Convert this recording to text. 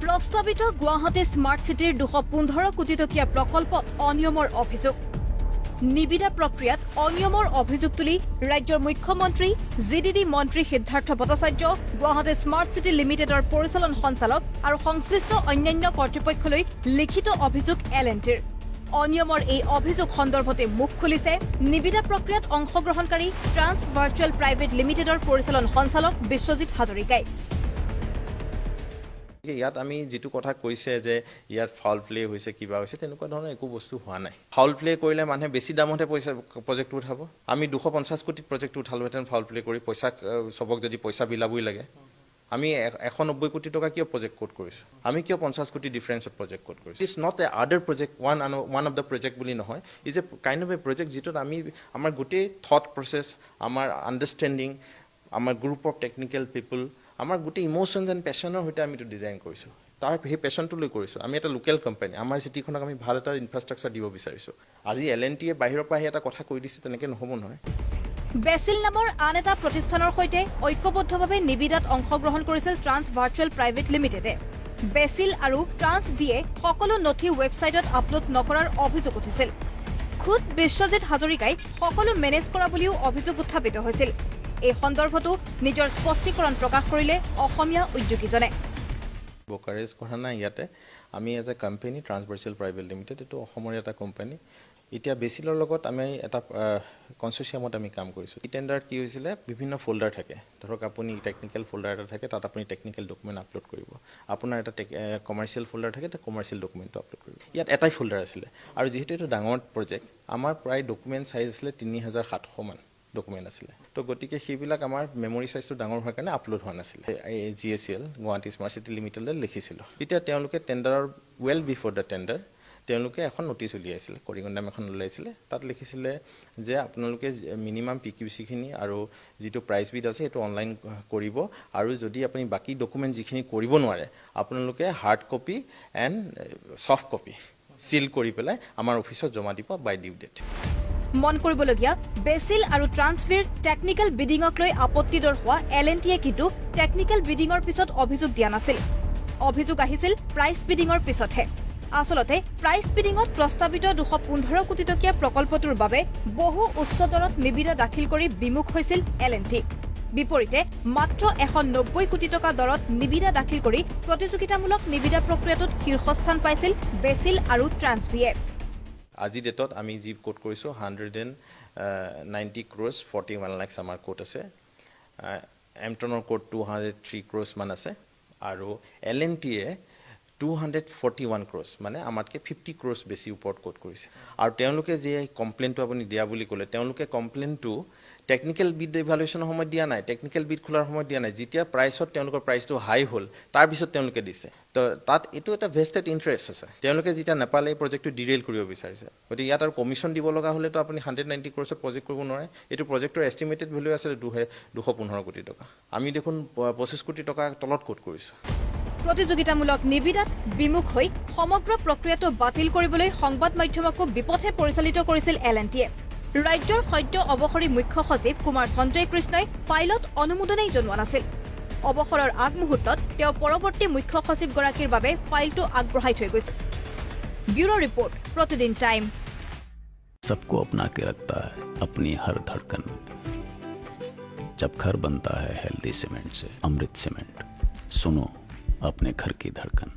প্ৰস্তাৱিত গুৱাহাটী স্মাৰ্ট চিটিৰ 215 কোটি টকীয়া প্ৰকল্পত অনিয়মৰ অভিযোগ। নিবিদা প্ৰক্ৰিয়াত অনিয়মৰ অভিযোগ তুলি ৰাজ্যৰ মুখ্যমন্ত্ৰী জিডিডি মন্ত্ৰী সিদ্ধাৰ্থ ভট্টাচাৰ্য, গুৱাহাটী স্মাৰ্ট চিটি লিমিটেডৰ পৰিচালন সঞ্চালক আৰু সংশ্লিষ্ট অন্যান্য কৰ্তৃপক্ষলৈ লিখিত অভিযোগ এল&টিৰ। অনিয়মৰ এই অভিযোগ সন্দৰ্ভতে মুখ খুলিছে নিবিদা প্ৰক্ৰিয়াত অংশগ্ৰহণকাৰী ট্ৰান্স ভাৰ্চুৱেল প্ৰাইভেট লিমিটেডৰ পৰিচালন সঞ্চালক বিশ্বজিৎ হাজৰিকাই। ইয়াত আমি যেটো কথা কৈছে যে ইয়াত ফাউল প্লে হৈছে কিবা হৈছে তেনেকুৱা ধৰণৰ একো বস্তু হোৱা নাই। ফাউল প্লে কৰিলে মানুহে বেছি দামতে পইচা প্ৰজেক্ট উঠাব। আমি 250 কোটি প্ৰজেক্ট উঠালোহেঁতেন ফাউল প্লে কৰি পইচা সবক যদি পইচা বিলাবই লাগে। আমি 190 কোটি টকা কিয় প্ৰজেক্ট কোড কৰিছো? আমি কিয় 50 কোটি ডিফাৰেন্সত প্ৰজেক্ট কোড কৰিছো? ইটস নট এ আদাৰ project one of the project বুলি নহয়। Is a kind of A project যিটোত আমি আমাৰ গোটেই থট প্ৰচেছ, আমাৰ আণ্ডাৰষ্টেণ্ডিং, আমাৰ গ্ৰুপ অফ টেকনিকেল পিপল, আমাৰ গোটেই ইমোশ্যনছ এণ্ড পেশ্যনৰ সৈতে আমি এইটো ডিজাইন কৰিছোঁ। তাৰ সেই পেশ্যনটো লৈ কৰিছোঁ। আমি এটা লোকেল কোম্পানী, আমাৰ চিটিখনক আমি ভাল এটা ইনফ্ৰাষ্ট্ৰাকচাৰ দিব বিচাৰিছোঁ। আজি এল&টিয়ে বাহিৰৰ পৰা আহি এটা কথা কৈ দিছে, তেনেকৈ নহ'ব নহয়। বেচিল নামৰ আন এটা প্ৰতিষ্ঠানৰ সৈতে ঐক্যবদ্ধভাৱে নিবিদাত অংশগ্ৰহণ কৰিছিল ট্ৰান্স ভাৰ্চুৱেল প্ৰাইভেট লিমিটেডে। বেচিল আৰু ট্ৰান্স ভিয়ে সকলো নথি ৱেবছাইটত আপলোড নকৰাৰ অভিযোগ উঠিছিল। খুদ বিশ্বজিৎ হাজৰিকাই সকলো মেনেজ কৰা বুলিও অভিযোগ উত্থাপিত হৈছিল। এই সন্দৰ্ভতো নিজৰ স্পষ্টীকৰণ প্ৰকাশ কৰিলে অসমীয়া উদ্যোগীজনে। ব্ৰকাৰেজ কৰা নাই ইয়াতে। আমি as a company Trans Virtual Private Limited, এইটো অসমৰ এটা কোম্পানী। এতিয়া বেচিলৰ লগত আমি এটা কনচৰ্চিয়ামত আমি কাম কৰিছোঁ। এই টেণ্ডাৰত কি হৈছিলে, বিভিন্ন ফল্ডাৰ থাকে। ধৰক আপুনি টেকনিকেল ফল্ডাৰ এটা থাকে, তাত আপুনি টেকনিকেল ডকুমেণ্ট আপলোড কৰিব। আপোনাৰ এটা কমাৰ্চিয়েল ফল্ডাৰ থাকে, তাত কমাৰ্চিয়েল ডকুমেণ্টটো আপলোড কৰিব। ইয়াত এটাই ফল্ডাৰ আছিলে আৰু যিহেতু এইটো ডাঙৰ প্ৰজেক্ট, আমাৰ প্ৰায় ডকুমেণ্ট চাইজ আছিলে 3700 মান ডকুমেণ্ট আছিলে। তো গতিকে সেইবিলাক আমাৰ মেমৰি চাইজটো ডাঙৰ হোৱাৰ কাৰণে আপলোড হোৱা নাছিলে। GSL গুৱাহাটী স্মাৰ্ট চিটি লিমিটেডলৈ লিখিছিলোঁ। তেতিয়া তেওঁলোকে টেণ্ডাৰৰ ৱেল বিফৰ দ্য টেণ্ডাৰ তেওঁলোকে এখন নটিচ উলিয়াইছিলে, কৰিকণ্ডাম এখন ওলাইছিলে। তাত লিখিছিলে যে আপোনালোকে মিনিমাম PQCখিনি আৰু যিটো প্ৰাইচ বিড আছে সেইটো অনলাইন কৰিব, আৰু যদি আপুনি বাকী ডকুমেণ্ট যিখিনি কৰিব নোৱাৰে আপোনালোকে hard copy and soft copy seal কৰি পেলাই আমাৰ অফিচত জমা দিব বাই ডিউ ডেট। মন কৰিবলগীয়া, বেচিল আৰু ট্ৰান্সভিৰ টেকনিকেল বিডিঙক লৈ আপত্তি দৰ্শোৱা এল&টিয়ে কিন্তু টেকনিকেল বিডিঙৰ পিছত অভিযোগ দিয়া নাছিল। অভিযোগ আহিছিল প্ৰাইচ বিডিঙৰ পিছতহে। আচলতে প্ৰাইচ বিডিঙত প্ৰস্তাৱিত 215 কোটি টকীয়া প্ৰকল্পটোৰ বাবে বহু উচ্চ দৰত নিবিদা দাখিল কৰি বিমুখ হৈছিল এল&টি। বিপৰীতে মাত্ৰ 190 কোটি টকা দৰত নিবিদা দাখিল কৰি প্ৰতিযোগিতামূলক নিবিদা প্ৰক্ৰিয়াটোত শীৰ্ষস্থান পাইছিল বেচিল আৰু ট্ৰান্সভিয়ে। আজি ডেটত আমি যি কোড কৰিছোঁ 190 crores 41 lakhs আমাৰ কোড আছে। এমট্ৰনৰ কোড 203 crores মান আছে, আৰু এল&টিয়ে 241 crores মানে আমাতকৈ 50 crores বেছি ওপৰত কোড কৰিছে। আৰু তেওঁলোকে যে কমপ্লেইনটো আপুনি দিয়া বুলি ক'লে, তেওঁলোকে কমপ্লেইনটো টেকনিকেল বিড ইভালুৱেশ্যনৰ সময়ত দিয়া নাই, টেকনিকেল বিড খোলাৰ সময়ত দিয়া নাই। যেতিয়া প্ৰাইচত তেওঁলোকৰ প্ৰাইচটো হাই হ'ল তাৰপিছত তেওঁলোকে দিছে। তো তাত এইটো এটা ভেষ্টেড ইণ্টাৰেষ্ট আছে। তেওঁলোকে যেতিয়া নাপালে এই প্ৰজেক্টটো ডিৰেইল কৰিব বিচাৰিছে। গতিকে ইয়াত আৰু কমিশ্যন দিব লগা হ'লেতো আপুনি 190 crores প্ৰজেক্ট কৰিব নোৱাৰে। এইটো প্ৰজেক্টৰ এষ্টিমেটেড ভেলু আছে 215 কোটি টকা। আমি দেখোন 25 কোটি টকা তলত কোড কৰিছোঁ। প্ৰতিযোগিতামূলক নিবিদাত বিমুখ হৈ সমগ্ৰ প্ৰক্ৰিয়াটো বাতিল কৰিবলৈ সংবাদ মাধ্যমকো বিপথে পৰিচালিত কৰিছিল এল&টিয়ে। ৰাজ্যৰ সদ্য অৱসৰী মুখ্য সচিব কুমাৰ সঞ্জয় কৃষ্ণই ফাইলত অনুমোদনেই জনোৱা নাছিল। অৱসৰৰ আগমুহূৰ্তত তেওঁ পৰৱৰ্তী মুখ্য সচিবগৰাকীৰ বাবে ফাইলটো আগবঢ়াই থৈ গৈছিল। ব্যুৰো ৰিপৰ্ট, প্ৰতিদিন টাইম। सबको अपना के रखता है अपनी हर धड़कन। जब घर बनता है हेल्दी सीमेंट से, अमृत सीमेंट, सुनो अपने घर की धड़कन।